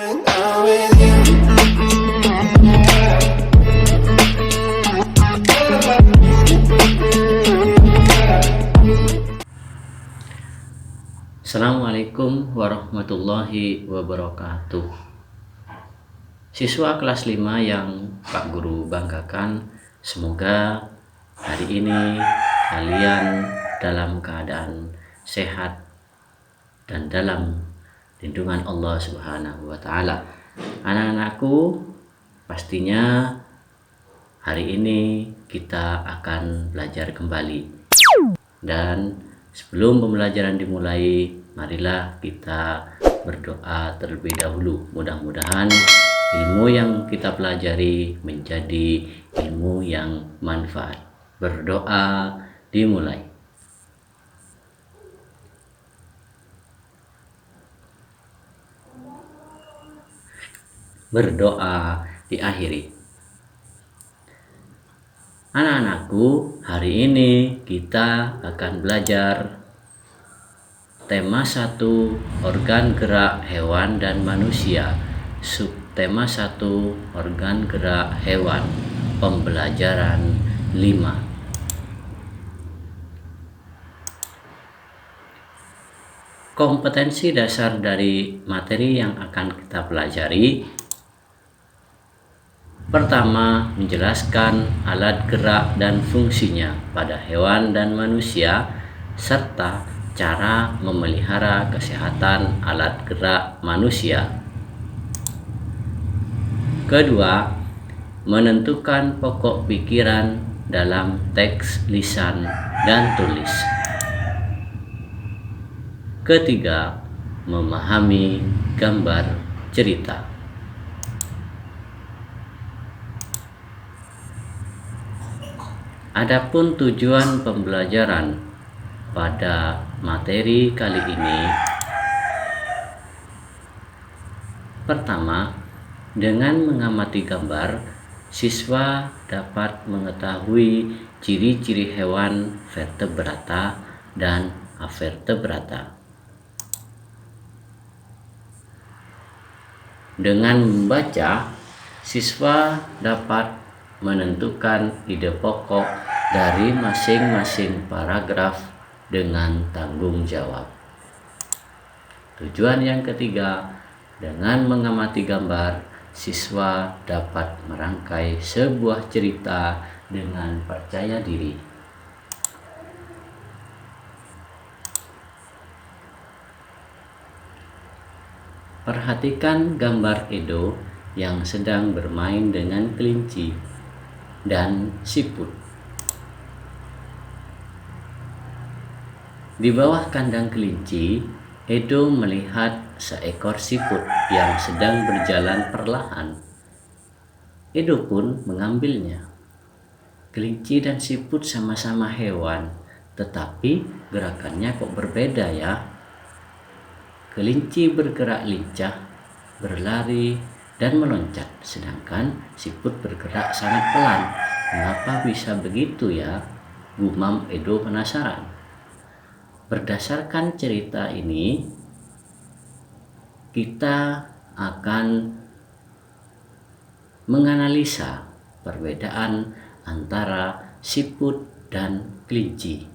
Assalamualaikum warahmatullahi wabarakatuh. Siswa kelas 5 yang Pak Guru banggakan, semoga hari ini kalian dalam keadaan sehat dan dalam lindungan Allah Subhanahu wa taala. Anak-anakku, pastinya hari ini kita akan belajar kembali. Dan sebelum pembelajaran dimulai, marilah kita berdoa terlebih dahulu. Mudah-mudahan ilmu yang kita pelajari menjadi ilmu yang manfaat. Berdoa dimulai. Berdoa diakhiri. Anak-anakku, hari ini kita akan belajar tema 1, organ gerak hewan dan manusia. Subtema 1, organ gerak hewan. Pembelajaran 5. Kompetensi dasar dari materi yang akan kita pelajari. Pertama, menjelaskan alat gerak dan fungsinya pada hewan dan manusia, serta cara memelihara kesehatan alat gerak manusia. Kedua, menentukan pokok pikiran dalam teks lisan dan tulis. Ketiga, memahami gambar cerita. Adapun tujuan pembelajaran pada materi kali ini, pertama, dengan mengamati gambar, siswa dapat mengetahui ciri-ciri hewan vertebrata dan avertebrata. Dengan membaca, siswa dapat menentukan ide pokok dari masing-masing paragraf dengan tanggung jawab. Tujuan yang ketiga, dengan mengamati gambar, siswa dapat merangkai sebuah cerita dengan percaya diri. Perhatikan gambar Edo yang sedang bermain dengan kelinci dan siput. Di bawah kandang kelinci, Edo melihat seekor siput yang sedang berjalan perlahan. Edo pun mengambilnya. Kelinci dan siput sama-sama hewan, tetapi gerakannya kok berbeda ya. Kelinci bergerak lincah, berlari, dan meloncat, sedangkan siput bergerak sangat pelan. Mengapa bisa begitu ya? Gumam Edo penasaran. Berdasarkan cerita ini, kita akan menganalisa perbedaan antara siput dan kelinci.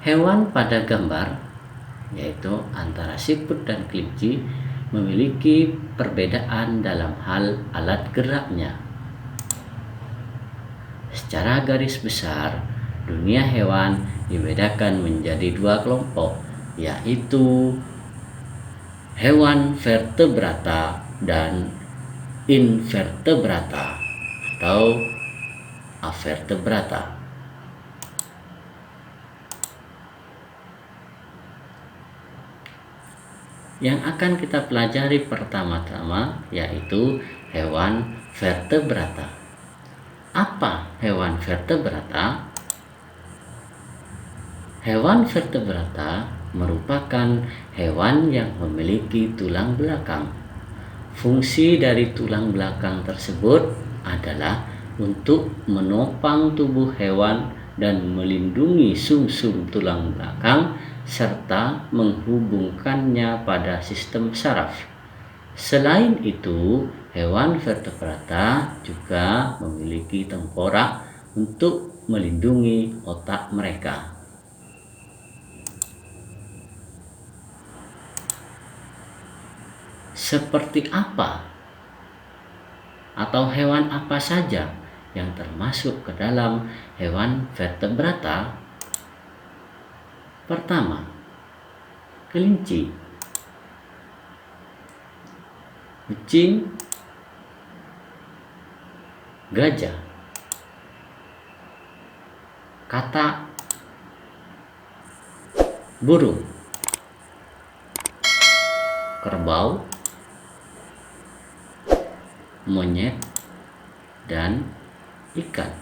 Hewan pada gambar, yaitu antara siput dan kelinci, memiliki perbedaan dalam hal alat geraknya. Secara garis besar, dunia hewan dibedakan menjadi 2 kelompok, yaitu hewan vertebrata dan invertebrata atau avertebrata. Yang akan kita pelajari pertama-tama yaitu hewan vertebrata. Apa hewan vertebrata? Hewan vertebrata merupakan hewan yang memiliki tulang belakang. Fungsi dari tulang belakang tersebut adalah untuk menopang tubuh hewan dan melindungi sumsum tulang belakang serta menghubungkannya pada sistem saraf. Selain itu, hewan vertebrata juga memiliki tengkorak untuk melindungi otak mereka. Seperti apa atau hewan apa saja yang termasuk ke dalam hewan vertebrata? Pertama, kelinci, kucing, gajah, katak, burung, kerbau, monyet, dan ikan.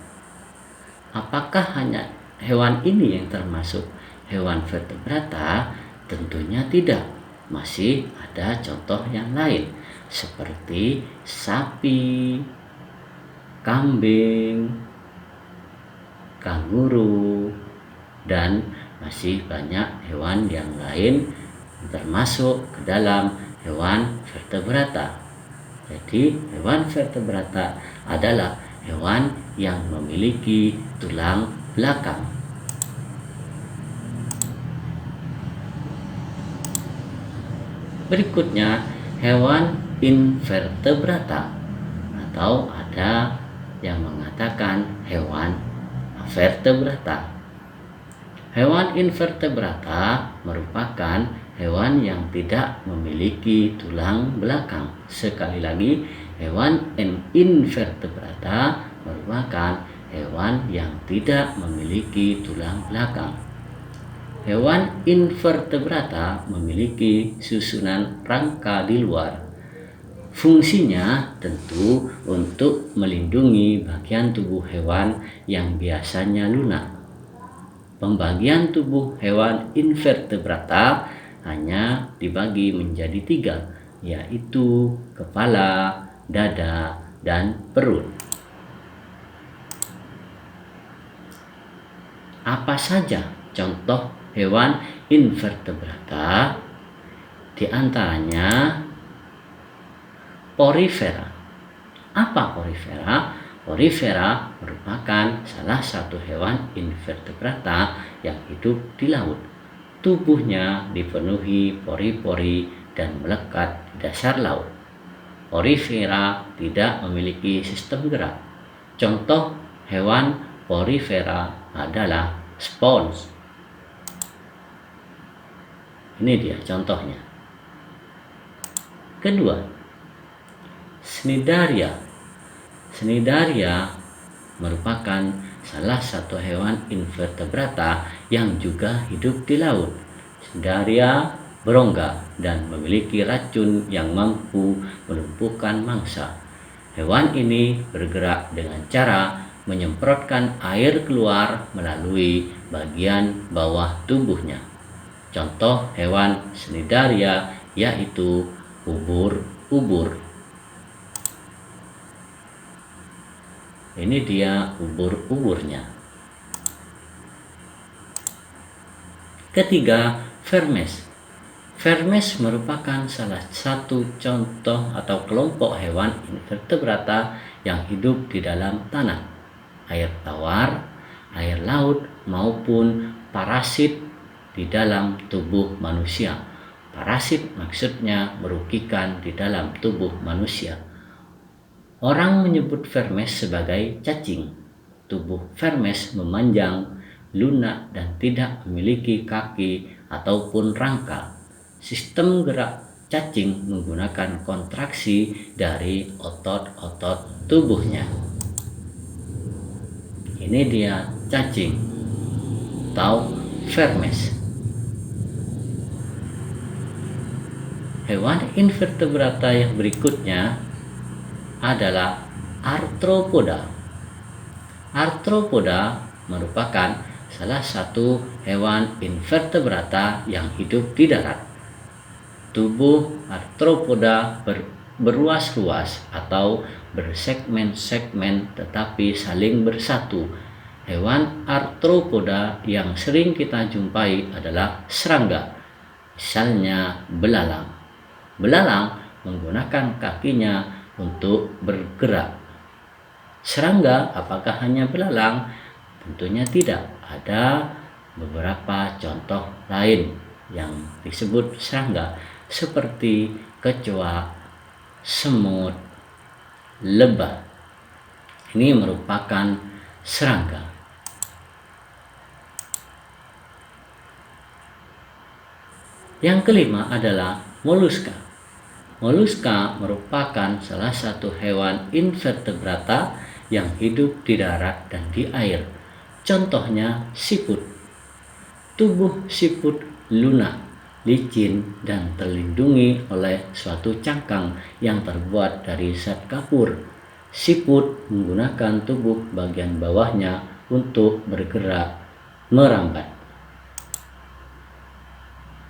Apakah hanya hewan ini yang termasuk hewan vertebrata? Tentunya tidak. Masih ada contoh yang lain seperti sapi, kambing, kanguru, dan masih banyak hewan yang lain termasuk ke dalam hewan vertebrata. Jadi hewan vertebrata adalah hewan yang memiliki tulang belakang. Berikutnya, hewan invertebrata, atau ada yang mengatakan hewan vertebrata. Hewan invertebrata merupakan hewan yang tidak memiliki tulang belakang. Sekali lagi, hewan invertebrata merupakan hewan yang tidak memiliki tulang belakang. Hewan invertebrata memiliki susunan rangka di luar. Fungsinya tentu untuk melindungi bagian tubuh hewan yang biasanya lunak. Pembagian tubuh hewan invertebrata hanya dibagi menjadi 3, yaitu kepala, dada, dan perut. Apa saja contoh hewan invertebrata? Di antaranya porifera. Apa porifera? Porifera merupakan salah satu hewan invertebrata yang hidup di laut. Tubuhnya dipenuhi pori-pori dan melekat di dasar laut. Porifera tidak memiliki sistem gerak. Contoh hewan porifera adalah spons. Ini dia contohnya. Kedua, Cnidaria. Cnidaria merupakan salah satu hewan invertebrata yang juga hidup di laut. Cnidaria berongga dan memiliki racun yang mampu melumpuhkan mangsa. Hewan ini bergerak dengan cara menyemprotkan air keluar melalui bagian bawah tubuhnya. Contoh hewan Cnidaria yaitu ubur-ubur. Ini dia ubur-uburnya. Ketiga, Vermes. Vermes merupakan salah satu contoh atau kelompok hewan invertebrata yang hidup di dalam tanah, air tawar, air laut, maupun parasit di dalam tubuh manusia. Parasit maksudnya merugikan di dalam tubuh manusia. Orang menyebut Vermes sebagai cacing. Tubuh Vermes memanjang, lunak, dan tidak memiliki kaki ataupun rangka. Sistem gerak cacing menggunakan kontraksi dari otot-otot tubuhnya. Ini dia cacing atau Vermes. Hewan invertebrata yang berikutnya adalah arthropoda. Arthropoda merupakan salah satu hewan invertebrata yang hidup di darat. Tubuh arthropoda berruas-ruas atau bersegmen-segmen tetapi saling bersatu. Hewan arthropoda yang sering kita jumpai adalah serangga, misalnya belalang. Belalang menggunakan kakinya untuk bergerak. Serangga, apakah hanya belalang? Tentunya tidak. Ada beberapa contoh lain yang disebut serangga seperti kecoa, semut, lebah. Ini merupakan serangga. Yang kelima adalah moluska. Moluska merupakan salah satu hewan invertebrata yang hidup di darat dan di air. Contohnya siput. Tubuh siput lunak, licin, dan terlindungi oleh suatu cangkang yang terbuat dari zat kapur. Siput menggunakan tubuh bagian bawahnya untuk bergerak merambat.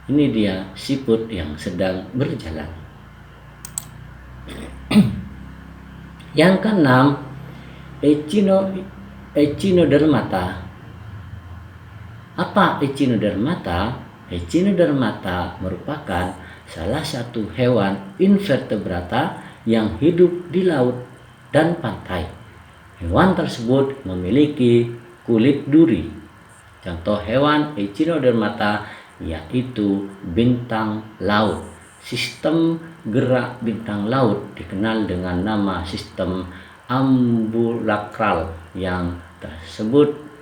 Ini dia siput yang sedang berjalan. Yang keenam, Echinodermata. Apa Echinodermata? Echinodermata merupakan salah satu hewan invertebrata yang hidup di laut dan pantai. Hewan tersebut memiliki kulit duri. Contoh hewan Echinodermata yaitu bintang laut. Sistem gerak bintang laut dikenal dengan nama sistem ambulakral yang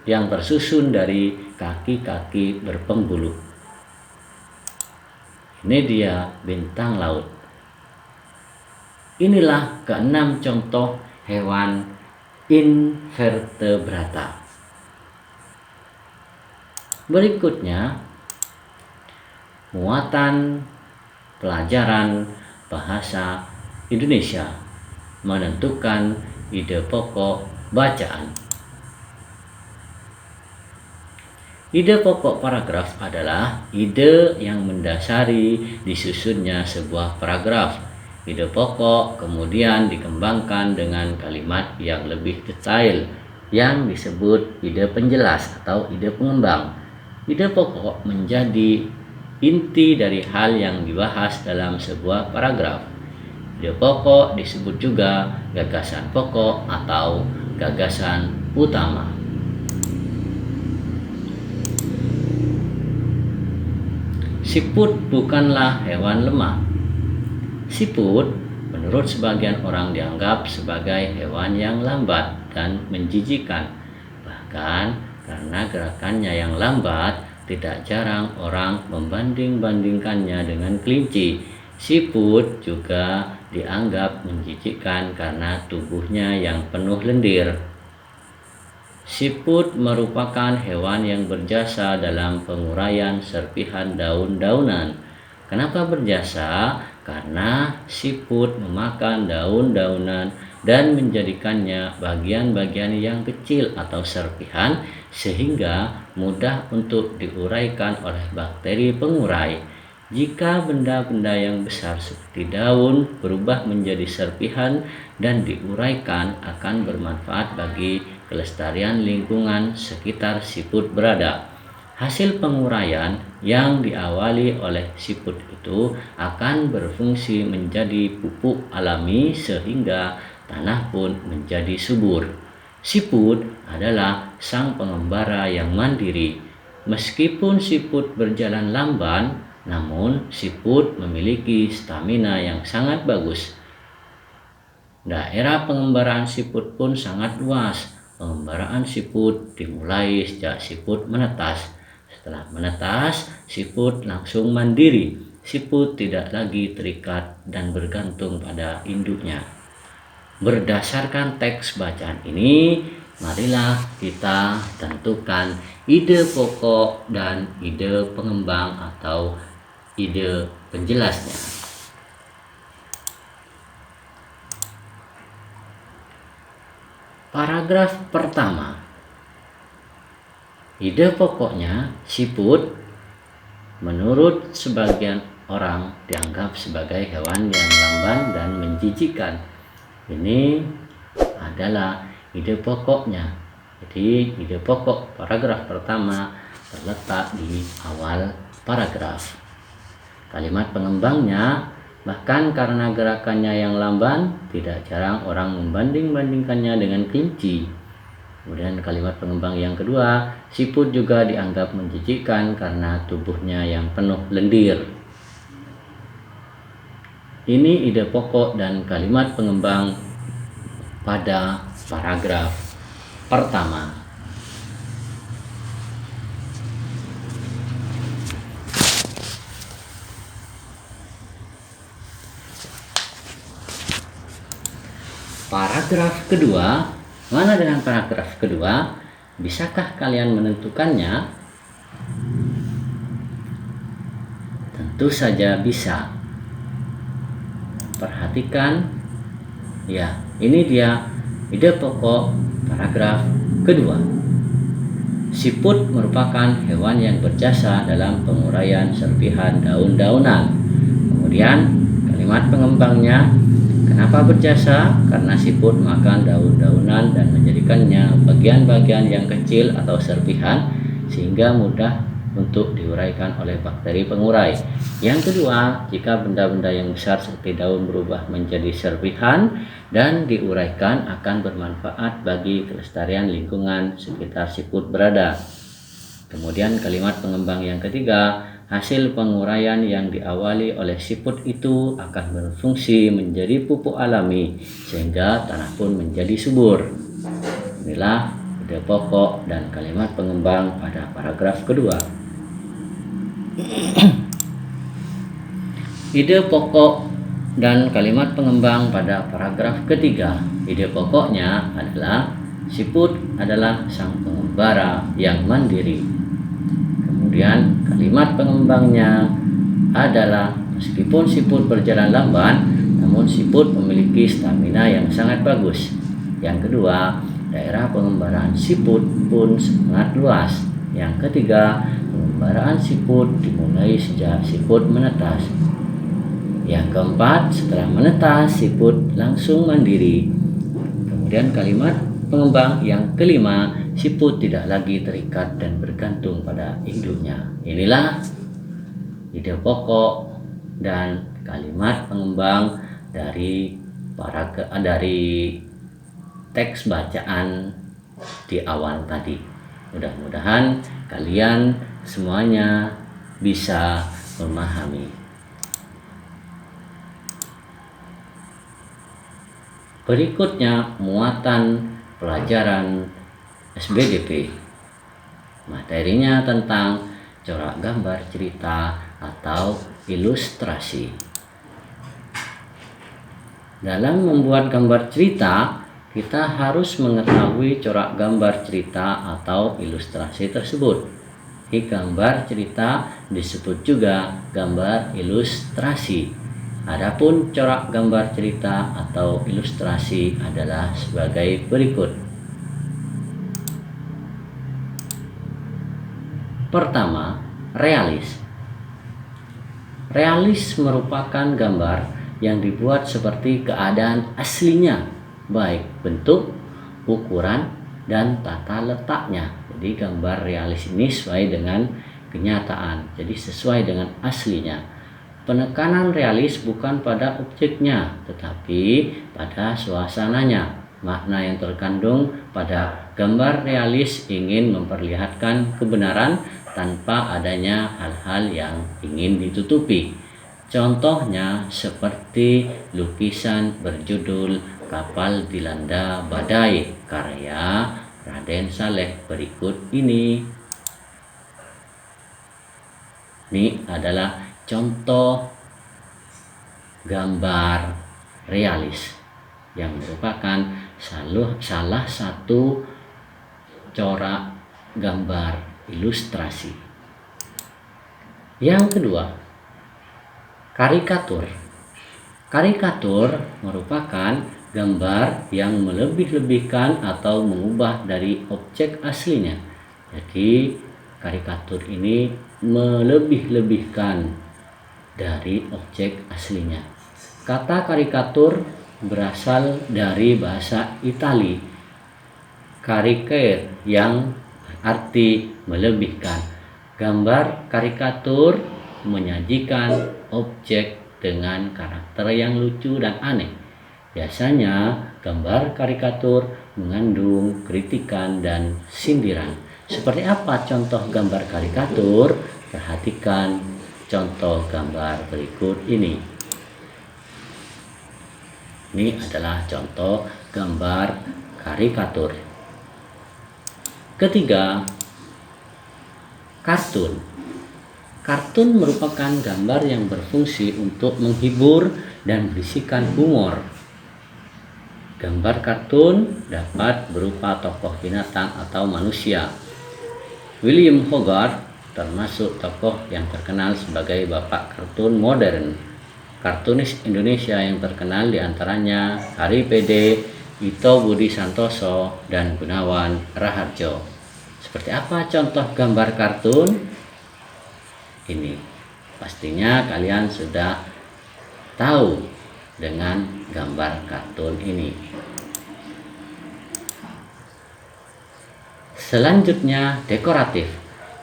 tersusun dari kaki-kaki berpembuluh. Ini dia bintang laut. Inilah keenam contoh hewan invertebrata. Berikutnya, muatan pelajaran bahasa Indonesia menentukan ide pokok bacaan. Ide pokok paragraf adalah ide yang mendasari disusunnya sebuah paragraf. Ide pokok kemudian dikembangkan dengan kalimat yang lebih detail yang disebut ide penjelas atau ide pengembang. Ide pokok menjadi inti dari hal yang dibahas dalam sebuah paragraf. Ide pokok disebut juga gagasan pokok atau gagasan utama. Siput bukanlah hewan lemah. Siput menurut sebagian orang dianggap sebagai hewan yang lambat dan menjijikan. Bahkan karena gerakannya yang lambat, tidak jarang orang membanding-bandingkannya dengan kelinci. Siput juga dianggap menjijikkan karena tubuhnya yang penuh lendir. Siput merupakan hewan yang berjasa dalam penguraian serpihan daun-daunan. Kenapa berjasa? Karena siput memakan daun-daunan dan menjadikannya bagian-bagian yang kecil atau serpihan sehingga mudah untuk diuraikan oleh bakteri pengurai. Jika benda-benda yang besar seperti daun berubah menjadi serpihan dan diuraikan, akan bermanfaat bagi kelestarian lingkungan sekitar siput berada. Hasil penguraian yang diawali oleh siput itu akan berfungsi menjadi pupuk alami sehingga tanah pun menjadi subur. Siput adalah sang pengembara yang mandiri. Meskipun siput berjalan lamban, namun siput memiliki stamina yang sangat bagus. Daerah pengembaraan siput pun sangat luas. Pengembaraan siput dimulai sejak siput menetas. Setelah menetas, siput langsung mandiri. Siput tidak lagi terikat dan bergantung pada induknya. Berdasarkan teks bacaan ini, marilah kita tentukan ide pokok dan ide pengembang atau ide penjelasnya. Paragraf pertama. Ide pokoknya, siput menurut sebagian orang dianggap sebagai hewan yang lamban dan menjijikkan. Ini adalah ide pokoknya. Jadi ide pokok paragraf pertama terletak di awal paragraf. Kalimat pengembangnya, bahkan karena gerakannya yang lamban, tidak jarang orang membanding-bandingkannya dengan kelinci. Kemudian kalimat pengembang yang kedua, siput juga dianggap menjijikkan karena tubuhnya yang penuh lendir. Ini ide pokok dan kalimat pengembang pada paragraf pertama. Paragraf kedua, mana dengan paragraf kedua? Bisakah kalian menentukannya? Tentu saja bisa. Perhatikan, ya, ini dia ide pokok paragraf kedua. Siput merupakan hewan yang berjasa dalam penguraian serpihan daun-daunan. Kemudian kalimat pengembangnya, kenapa berjasa? Karena siput makan daun-daunan dan menjadikannya bagian-bagian yang kecil atau serpihan sehingga mudah untuk diuraikan oleh bakteri pengurai. Yang kedua, jika benda-benda yang besar seperti daun berubah menjadi serpihan dan diuraikan akan bermanfaat bagi kelestarian lingkungan sekitar siput berada. Kemudian kalimat pengembang yang ketiga, hasil penguraian yang diawali oleh siput itu akan berfungsi menjadi pupuk alami sehingga tanah pun menjadi subur. Inilah ide pokok dan kalimat pengembang pada paragraf kedua. Ide pokok dan kalimat pengembang pada paragraf ketiga. Ide pokoknya adalah siput adalah sang pengembara yang mandiri. Kemudian kalimat pengembangnya adalah meskipun siput berjalan lamban, namun siput memiliki stamina yang sangat bagus. Yang kedua, daerah pengembaraan siput pun sangat luas. Yang ketiga, pengembaraan siput dimulai sejak siput menetas. Yang keempat, setelah menetas siput langsung mandiri. Kemudian kalimat pengembang yang kelima, siput tidak lagi terikat dan bergantung pada induknya. Inilah ide pokok dan kalimat pengembang dari teks bacaan di awal tadi. Mudah-mudahan kalian semuanya bisa memahami. Berikutnya muatan pelajaran SBDP. Materinya tentang corak gambar cerita atau ilustrasi. Dalam membuat gambar cerita, kita harus mengetahui corak gambar cerita atau ilustrasi tersebut. Di gambar cerita disebut juga gambar ilustrasi. Adapun corak gambar cerita atau ilustrasi adalah sebagai berikut. Pertama, realis. Realis merupakan gambar yang dibuat seperti keadaan aslinya, baik bentuk, ukuran, dan tata letaknya. Jadi gambar realis ini sesuai dengan kenyataan, jadi sesuai dengan aslinya. Penekanan realis bukan pada objeknya, tetapi pada suasananya. Makna yang terkandung pada gambar realis ingin memperlihatkan kebenaran tanpa adanya hal-hal yang ingin ditutupi. Contohnya seperti lukisan berjudul Kapal Dilanda Badai karya Raden Saleh berikut ini. Ini adalah contoh gambar realis yang merupakan salah satu corak gambar ilustrasi. Yang kedua, karikatur. Karikatur merupakan gambar yang melebih-lebihkan atau mengubah dari objek aslinya. Jadi karikatur ini melebih-lebihkan dari objek aslinya. Kata karikatur berasal dari bahasa Itali, caricare, yang arti melebihkan. Gambar karikatur menyajikan objek dengan karakter yang lucu dan aneh. Biasanya gambar karikatur mengandung kritikan dan sindiran. Seperti apa contoh gambar karikatur? Perhatikan contoh gambar berikut ini. Ini adalah contoh gambar karikatur. Ketiga, kartun. Kartun merupakan gambar yang berfungsi untuk menghibur dan berisikan humor. Gambar kartun dapat berupa tokoh binatang atau manusia. William Hogarth termasuk tokoh yang terkenal sebagai bapak kartun modern. Kartunis Indonesia yang terkenal diantaranya Hari PD, Ito Budi Santoso, dan Gunawan Raharjo. Seperti apa contoh gambar kartun? Ini pastinya kalian sudah tahu dengan gambar kartun ini. Selanjutnya, dekoratif.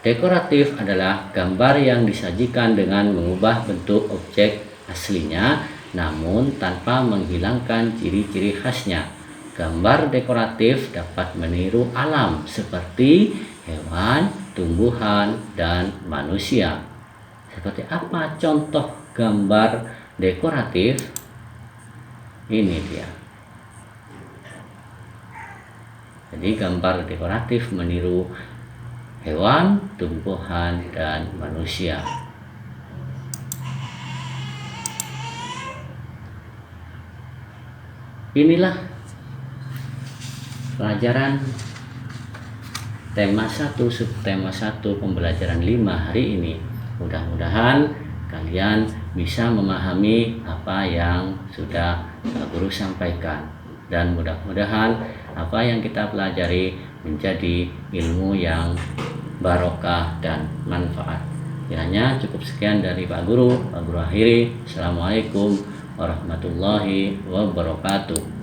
Dekoratif adalah gambar yang disajikan dengan mengubah bentuk objek aslinya namun tanpa menghilangkan ciri-ciri khasnya. Gambar dekoratif dapat meniru alam seperti hewan, tumbuhan, dan manusia. Seperti apa contoh gambar dekoratif? Ini dia. Jadi gambar dekoratif meniru hewan, tumbuhan, dan manusia. Inilah pelajaran tema 1, subtema 1, pembelajaran 5 hari ini. Mudah-mudahan kalian bisa memahami apa yang sudah guru sampaikan, dan mudah-mudahan apa yang kita pelajari menjadi ilmu yang barokah dan manfaat. Kiranya cukup sekian dari Pak Guru. Pak Guru akhiri. Assalamualaikum warahmatullahi wabarakatuh.